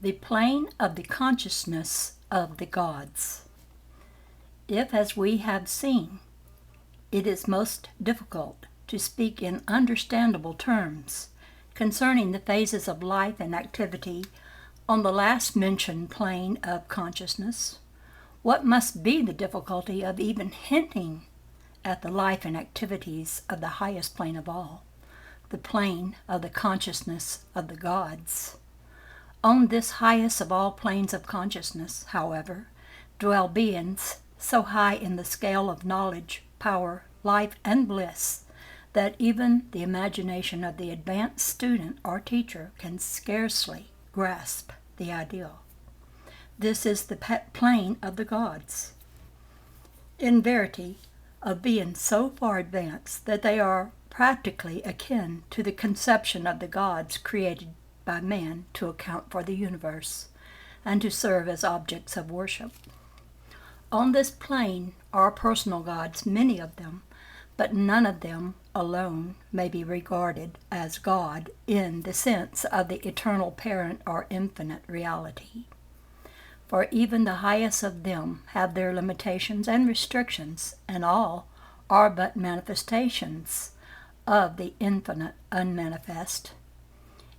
The plane of the consciousness of the gods. If, as we have seen, it is most difficult to speak in understandable terms concerning the phases of life and activity on the last mentioned plane of consciousness, what must be the difficulty of even hinting at the life and activities of the highest plane of all, the plane of the consciousness of the gods? On this highest of all planes of consciousness, however, dwell beings so high in the scale of knowledge, power, life, and bliss that even the imagination of the advanced student or teacher can scarcely grasp the ideal. This is the plane of the gods. In verity, of beings so far advanced that they are practically akin to the conception of the gods created by man to account for the universe and to serve as objects of worship. On this plane are personal gods, many of them, but none of them alone may be regarded as God in the sense of the eternal parent or infinite reality. For even the highest of them have their limitations and restrictions, and all are but manifestations of the infinite unmanifest.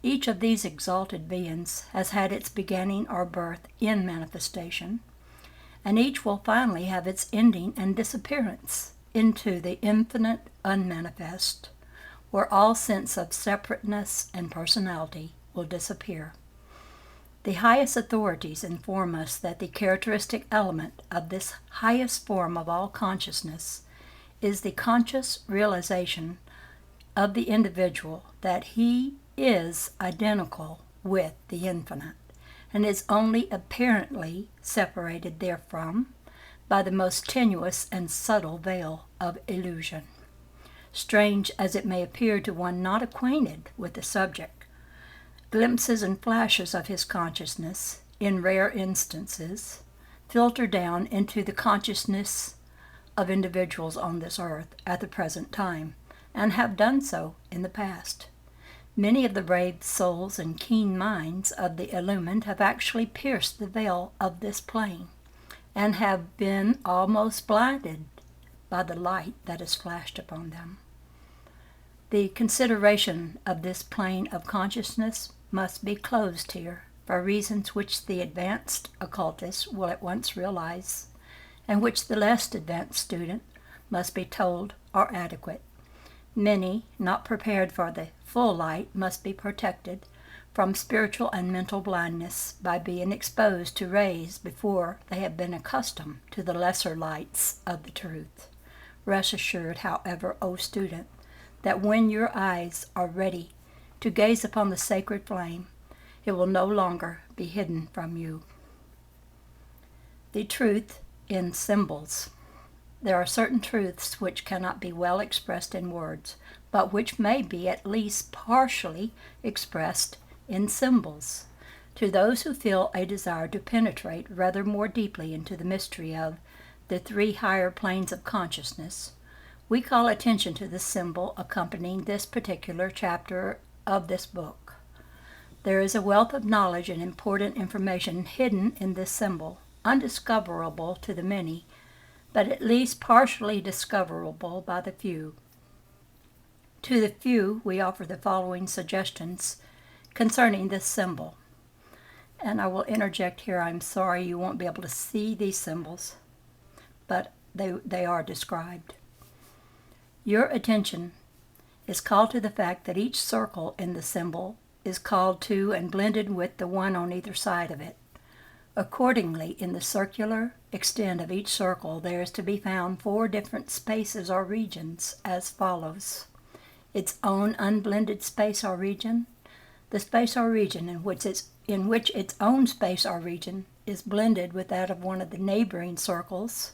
Each of these exalted beings has had its beginning or birth in manifestation, and each will finally have its ending and disappearance into the infinite unmanifest, where all sense of separateness and personality will disappear. The highest authorities inform us that the characteristic element of this highest form of all consciousness is the conscious realization of the individual that he is identical with the infinite, and is only apparently separated therefrom by the most tenuous and subtle veil of illusion. Strange as it may appear to one not acquainted with the subject, glimpses and flashes of his consciousness, in rare instances, filter down into the consciousness of individuals on this earth at the present time, and have done so in the past. Many of the brave souls and keen minds of the illumined have actually pierced the veil of this plane, and have been almost blinded by the light that is flashed upon them. The consideration of this plane of consciousness must be closed here, for reasons which the advanced occultist will at once realize, and which the less advanced student must be told are adequate. Many, not prepared for the full light, must be protected from spiritual and mental blindness by being exposed to rays before they have been accustomed to the lesser lights of the truth. Rest assured, however, O student, that when your eyes are ready to gaze upon the sacred flame, it will no longer be hidden from you. The truth in symbols. There are certain truths which cannot be well expressed in words, but which may be at least partially expressed in symbols. To those who feel a desire to penetrate rather more deeply into the mystery of the three higher planes of consciousness, we call attention to the symbol accompanying this particular chapter of this book. There is a wealth of knowledge and important information hidden in this symbol, undiscoverable to the many, but at least partially discoverable by the few. To the few, we offer the following suggestions concerning this symbol. And I will interject here, I'm sorry you won't be able to see these symbols, but they are described. Your attention is called to the fact that each circle in the symbol is called to and blended with the one on either side of it. Accordingly, in the circular extent of each circle, there is to be found 4 different spaces or regions as follows: its own unblended space or region, the space or region in which its own space or region is blended with that of one of the neighboring circles,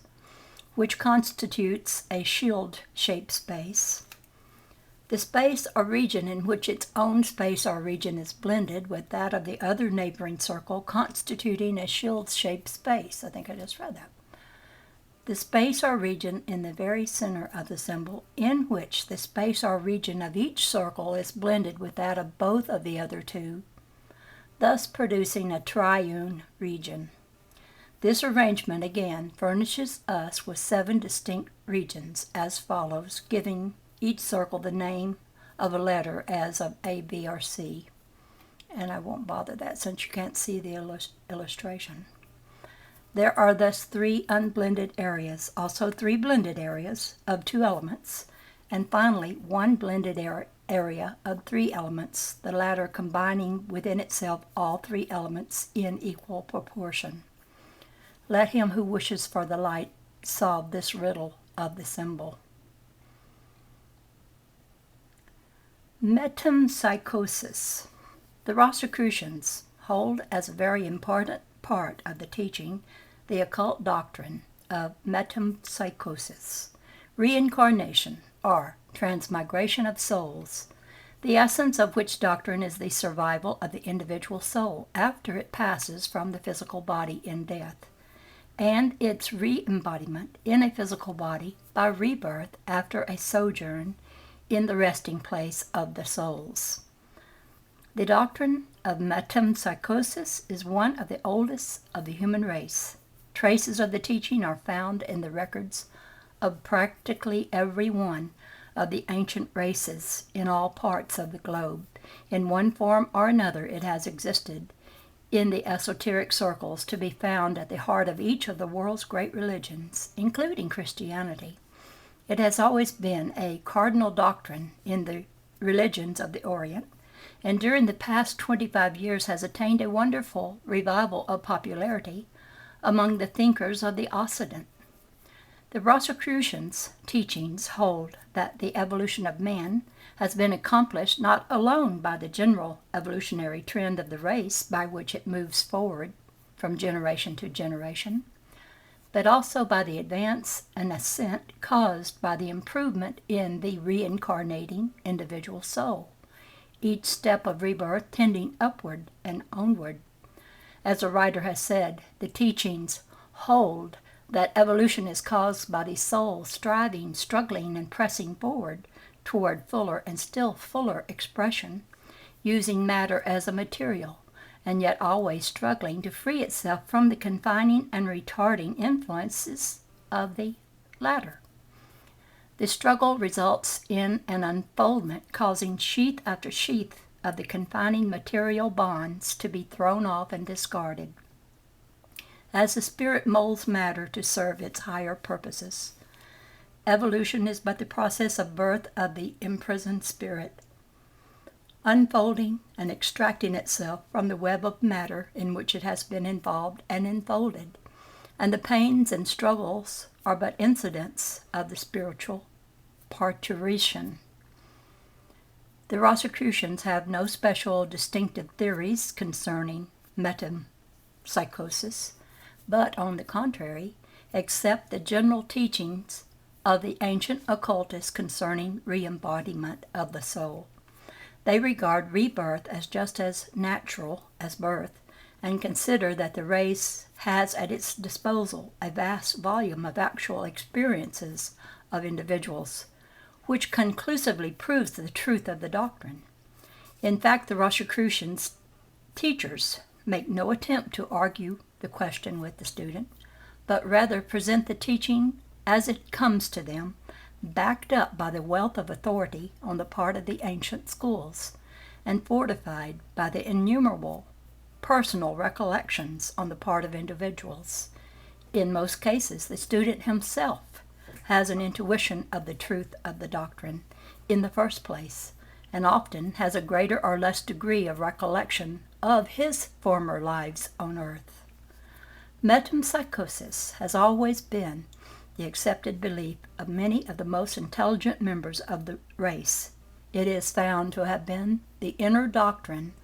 which constitutes a shield-shaped space, the space or region in which its own space or region is blended with that of the other neighboring circle, constituting a shield-shaped space. I think I just read that. The space or region in the very center of the symbol, in which the space or region of each circle is blended with that of both of the other two, thus producing a triune region. This arrangement again furnishes us with 7 distinct regions as follows, giving each circle the name of a letter as of A, B, or C. And I won't bother that since you can't see the illustration. There are thus 3 unblended areas, also 3 blended areas of 2 elements, and finally 1 blended area of 3 elements, the latter combining within itself all 3 elements in equal proportion. Let him who wishes for the light solve this riddle of the symbol. Metempsychosis. The Rosicrucians hold as a very important part of the teaching the occult doctrine of metempsychosis, reincarnation, or transmigration of souls, the essence of which doctrine is the survival of the individual soul after it passes from the physical body in death, and its re-embodiment in a physical body by rebirth after a sojourn in the resting place of the souls. The doctrine of metempsychosis is one of the oldest of the human race. Traces of the teaching are found in the records of practically every one of the ancient races in all parts of the globe. In one form or another it has existed in the esoteric circles to be found at the heart of each of the world's great religions, including Christianity. It has always been a cardinal doctrine in the religions of the Orient, and during the past 25 years has attained a wonderful revival of popularity among the thinkers of the Occident. The Rosicrucians' teachings hold that the evolution of man has been accomplished not alone by the general evolutionary trend of the race by which it moves forward from generation to generation, but also by the advance and ascent caused by the improvement in the reincarnating individual soul, each step of rebirth tending upward and onward. As a writer has said, the teachings hold that evolution is caused by the soul striving, struggling, and pressing forward toward fuller and still fuller expression, using matter as a material, and yet always struggling to free itself from the confining and retarding influences of the latter. The struggle results in an unfoldment causing sheath after sheath of the confining material bonds to be thrown off and discarded, as the spirit molds matter to serve its higher purposes. Evolution is but the process of birth of the imprisoned spirit, unfolding and extracting itself from the web of matter in which it has been involved and enfolded, and the pains and struggles are but incidents of the spiritual parturition. The Rosicrucians have no special distinctive theories concerning metempsychosis, but on the contrary, accept the general teachings of the ancient occultists concerning re-embodiment of the soul. They regard rebirth as just as natural as birth, and consider that the race has at its disposal a vast volume of actual experiences of individuals, which conclusively proves the truth of the doctrine. In fact, the Rosicrucians' teachers make no attempt to argue the question with the student, but rather present the teaching as it comes to them, backed up by the wealth of authority on the part of the ancient schools, and fortified by the innumerable personal recollections on the part of individuals. In most cases, the student himself has an intuition of the truth of the doctrine in the first place, and often has a greater or less degree of recollection of his former lives on earth. Metempsychosis has always been the accepted belief of many of the most intelligent members of the race. It is found to have been the inner doctrine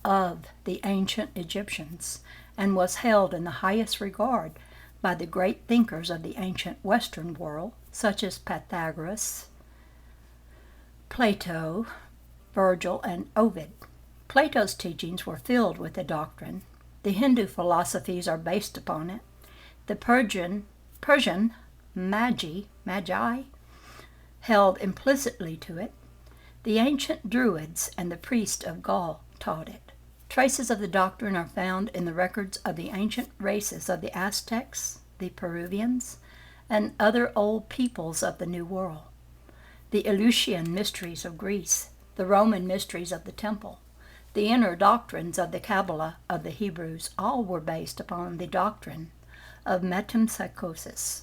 of the ancient Egyptians, and was held in the highest regard by the great thinkers of the ancient Western world, such as Pythagoras, Plato, Virgil, and Ovid. Plato's teachings were filled with the doctrine. The Hindu philosophies are based upon it. The Persian Magi held implicitly to it. The ancient Druids and the priests of Gaul taught it. Traces of the doctrine are found in the records of the ancient races of the Aztecs, the Peruvians, and other old peoples of the New World. The Eleusinian mysteries of Greece, the Roman mysteries of the Temple, the inner doctrines of the Kabbalah of the Hebrews, all were based upon the doctrine of metempsychosis.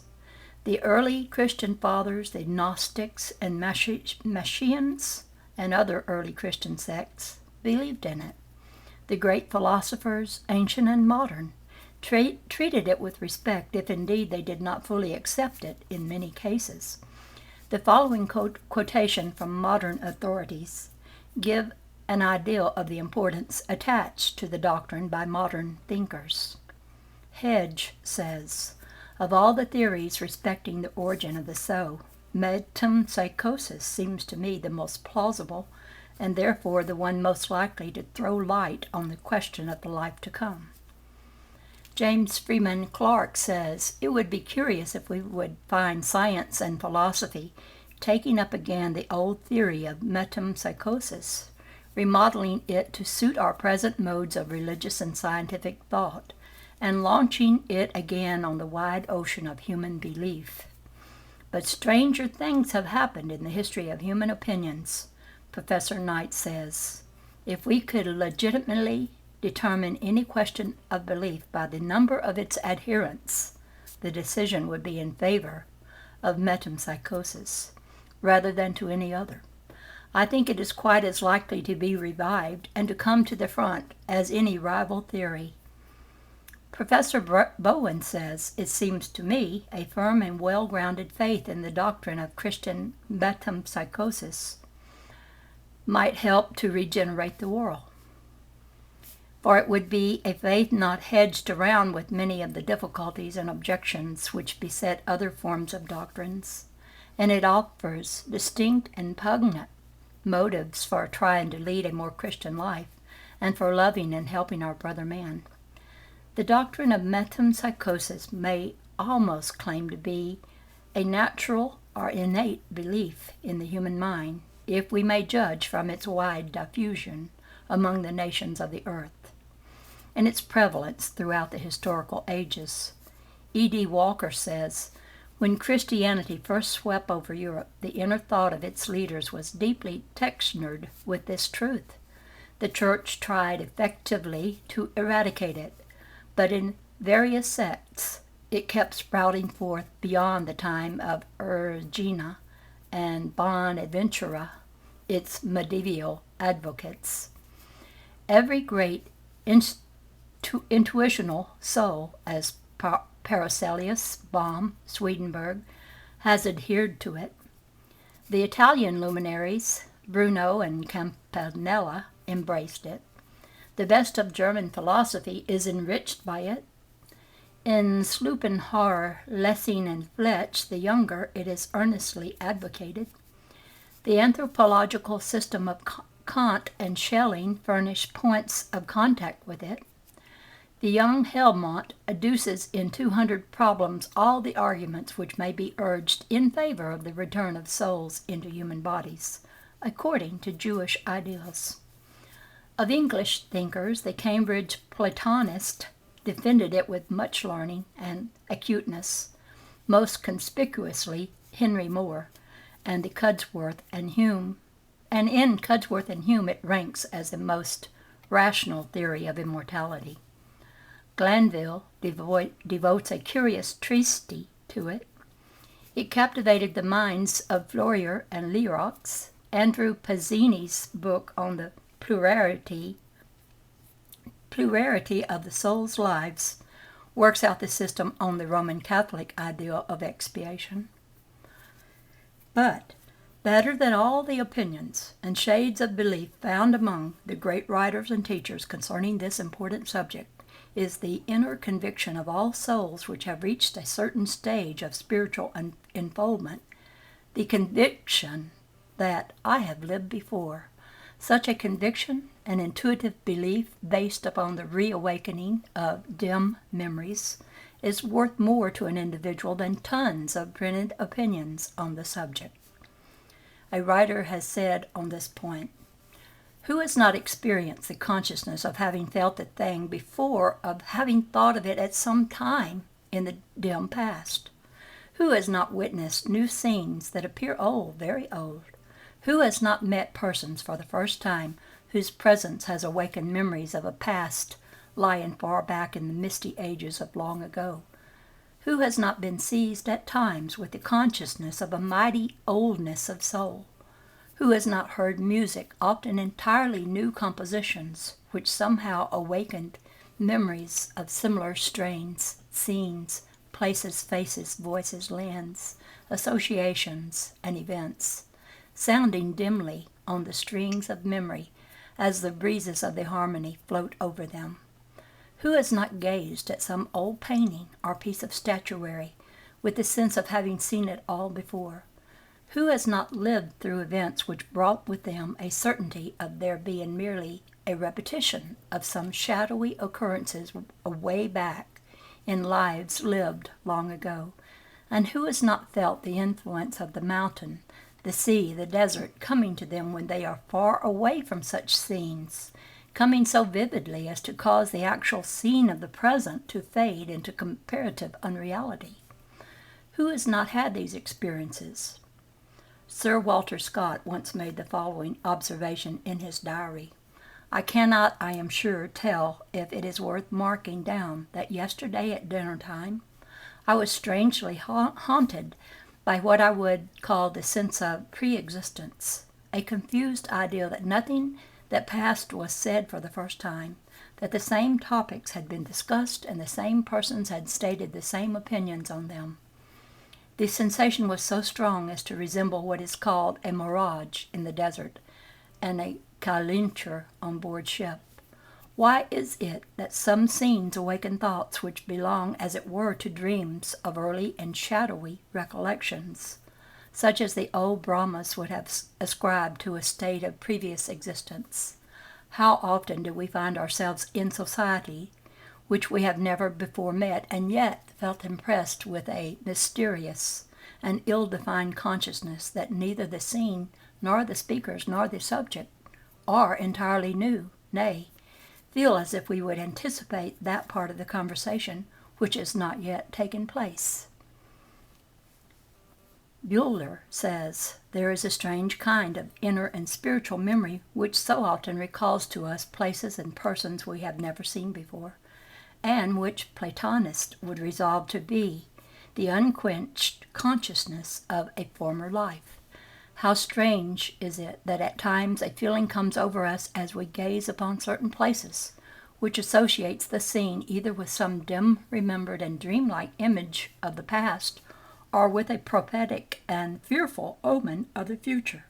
The early Christian fathers, the Gnostics and Mashians, and other early Christian sects, believed in it. The great philosophers, ancient and modern, treated it with respect, if indeed they did not fully accept it in many cases. The following quotation from modern authorities give an idea of the importance attached to the doctrine by modern thinkers. Hedge says, "Of all the theories respecting the origin of the soul, metempsychosis seems to me the most plausible, and therefore the one most likely to throw light on the question of the life to come." James Freeman Clarke says, "It would be curious if we would find science and philosophy taking up again the old theory of metempsychosis, remodeling it to suit our present modes of religious and scientific thought, and launching it again on the wide ocean of human belief. But stranger things have happened in the history of human opinions," Professor Knight says. "If we could legitimately determine any question of belief by the number of its adherents, the decision would be in favor of metempsychosis, rather than to any other. I think it is quite as likely to be revived and to come to the front as any rival theory." Professor Bowen says, "It seems to me a firm and well-grounded faith in the doctrine of Christian metempsychosis might help to regenerate the world. For it would be a faith not hedged around with many of the difficulties and objections which beset other forms of doctrines, and it offers distinct and poignant motives for trying to lead a more Christian life and for loving and helping our brother man. The doctrine of metempsychosis may almost claim to be a natural or innate belief in the human mind, if we may judge from its wide diffusion among the nations of the earth, and its prevalence throughout the historical ages. E.D. Walker says, "When Christianity first swept over Europe, the inner thought of its leaders was deeply textured with this truth. The Church tried effectively to eradicate it, but in various sects it kept sprouting forth beyond the time of Erigena and Bonaventura, its medieval advocates. Every great intuitional soul, as Paracelsus, Baum, Swedenborg, has adhered to it. The Italian luminaries, Bruno and Campanella, embraced it. The best of German philosophy is enriched by it. In Schopenhauer, Lessing, and Fletch the younger, it is earnestly advocated. The anthropological system of Kant and Schelling furnish points of contact with it. The young Helmont adduces in 200 Problems all the arguments which may be urged in favor of the return of souls into human bodies, according to Jewish ideals. Of English thinkers, the Cambridge Platonists defended it with much learning and acuteness, most conspicuously Henry Moore, and in Cudsworth and Hume it ranks as the most rational theory of immortality. Glanville devotes a curious treatise to it. It captivated the minds of Floyer and Lerox. Andrew Pazzini's book on the plurality of the soul's lives works out the system on the Roman Catholic ideal of expiation. But better than all the opinions and shades of belief found among the great writers and teachers concerning this important subject is the inner conviction of all souls which have reached a certain stage of spiritual unfoldment, the conviction that I have lived before. Such a conviction, an intuitive belief based upon the reawakening of dim memories, is worth more to an individual than tons of printed opinions on the subject. A writer has said on this point, Who has not experienced the consciousness of having felt a thing before, of having thought of it at some time in the dim past? Who has not witnessed new scenes that appear old, very old? Who has not met persons for the first time whose presence has awakened memories of a past lying far back in the misty ages of long ago? Who has not been seized at times with the consciousness of a mighty oldness of soul? Who has not heard music, often entirely new compositions, which somehow awakened memories of similar strains, scenes, places, faces, voices, lands, associations, and events, sounding dimly on the strings of memory as the breezes of the harmony float over them? Who has not gazed at some old painting or piece of statuary with the sense of having seen it all before? Who has not lived through events which brought with them a certainty of their being merely a repetition of some shadowy occurrences away back in lives lived long ago? And who has not felt the influence of the mountain, the sea, the desert coming to them when they are far away from such scenes, coming so vividly as to cause the actual scene of the present to fade into comparative unreality? Who has not had these experiences? Sir Walter Scott once made the following observation in his diary: "I cannot, I am sure, tell if it is worth marking down that yesterday at dinner time I was strangely haunted by what I would call the sense of pre-existence, a confused idea that nothing that passed was said for the first time, that the same topics had been discussed and the same persons had stated the same opinions on them. The sensation was so strong as to resemble what is called a mirage in the desert and a calenture on board ship. Why is it that some scenes awaken thoughts which belong as it were to dreams of early and shadowy recollections, such as the old Brahmas would have ascribed to a state of previous existence? How often do we find ourselves in society which we have never before met, and yet felt impressed with a mysterious and ill-defined consciousness that neither the scene, nor the speakers, nor the subject are entirely new, nay, feel as if we would anticipate that part of the conversation which has not yet taken place?" Buehler says, "There is a strange kind of inner and spiritual memory which so often recalls to us places and persons we have never seen before, and which Platonists would resolve to be the unquenched consciousness of a former life. How strange is it that at times a feeling comes over us as we gaze upon certain places, which associates the scene either with some dim remembered and dreamlike image of the past, or with a prophetic and fearful omen of the future.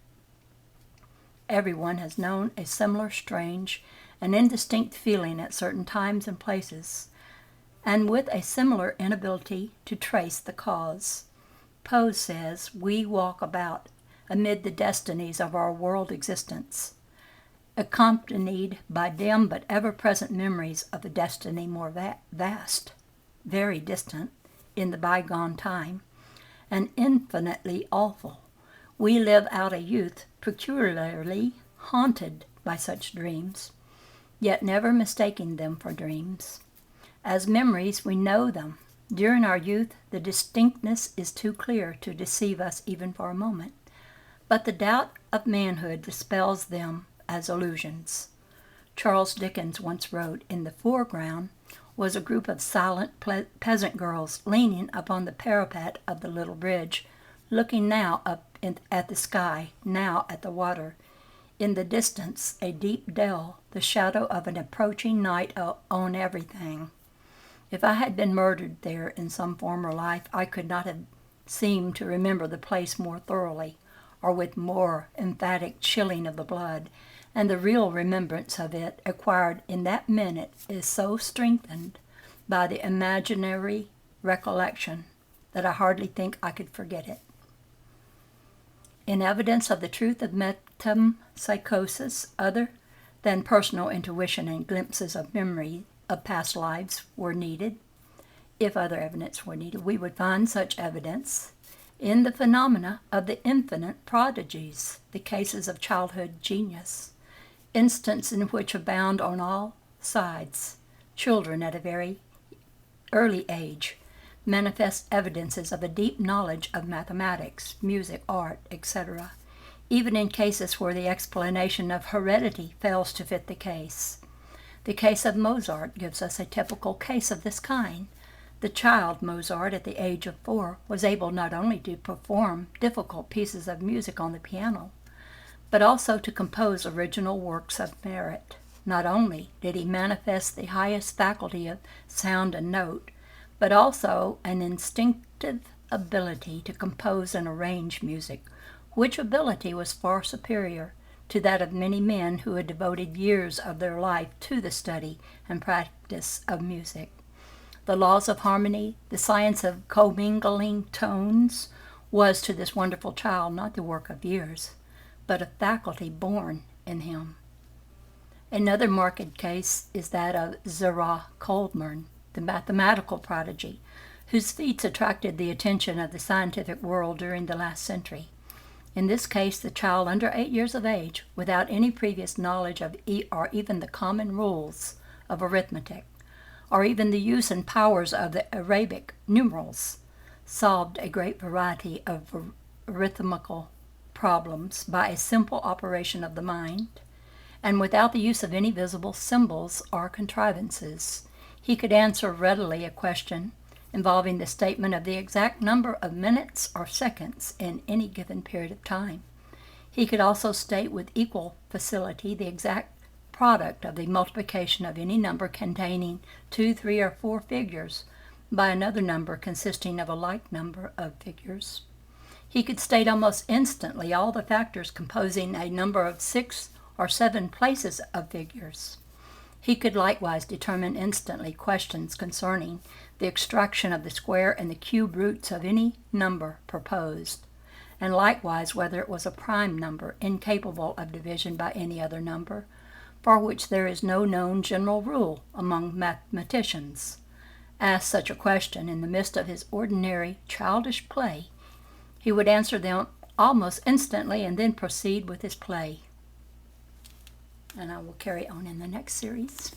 Everyone has known a similar strange and indistinct feeling at certain times and places, and with a similar inability to trace the cause. Poe says, we walk about amid the destinies of our world existence, accompanied by dim but ever-present memories of a destiny more vast, very distant in the bygone time, and infinitely awful. We live out a youth peculiarly haunted by such dreams, yet never mistaking them for dreams. As memories, we know them. During our youth, the distinctness is too clear to deceive us even for a moment, but the doubt of manhood dispels them as illusions. Charles Dickens once wrote, "In the foreground was a group of silent peasant girls leaning upon the parapet of the little bridge, looking now up at the sky, now at the water. In the distance, a deep dell, the shadow of an approaching night on everything. If I had been murdered there in some former life, I could not have seemed to remember the place more thoroughly, or with more emphatic chilling of the blood, and the real remembrance of it acquired in that minute is so strengthened by the imaginary recollection that I hardly think I could forget it." In evidence of the truth of metempsychosis, other than personal intuition and glimpses of memory of past lives were needed. If other evidence were needed, we would find such evidence in the phenomena of the infinite prodigies, the cases of childhood genius, instance in which abound on all sides. Children at a very early age manifest evidences of a deep knowledge of mathematics, music, art, etc., even in cases where the explanation of heredity fails to fit the case. The case of Mozart gives us a typical case of this kind. The child Mozart, at the age of 4, was able not only to perform difficult pieces of music on the piano, but also to compose original works of merit. Not only did he manifest the highest faculty of sound and note, but also an instinctive ability to compose and arrange music, which ability was far superior to that of many men who had devoted years of their life to the study and practice of music. The laws of harmony, the science of commingling tones, was to this wonderful child not the work of years, but a faculty born in him. Another marked case is that of Zerah Colburn, the mathematical prodigy, whose feats attracted the attention of the scientific world during the last century. In this case, the child under 8 years of age, without any previous knowledge of or even the common rules of arithmetic, or even the use and powers of the Arabic numerals, solved a great variety of arithmetical problems by a simple operation of the mind, and without the use of any visible symbols or contrivances. He could answer readily a question involving the statement of the exact number of minutes or seconds in any given period of time. He could also state with equal facility the exact product of the multiplication of any number containing 2, 3, or 4 figures by another number consisting of a like number of figures. He could state almost instantly all the factors composing a number of 6 or 7 places of figures. He could likewise determine instantly questions concerning the extraction of the square and the cube roots of any number proposed, and likewise whether it was a prime number incapable of division by any other number, for which there is no known general rule among mathematicians. Ask such a question in the midst of his ordinary childish play, he would answer them almost instantly and then proceed with his play. And I will carry on in the next series.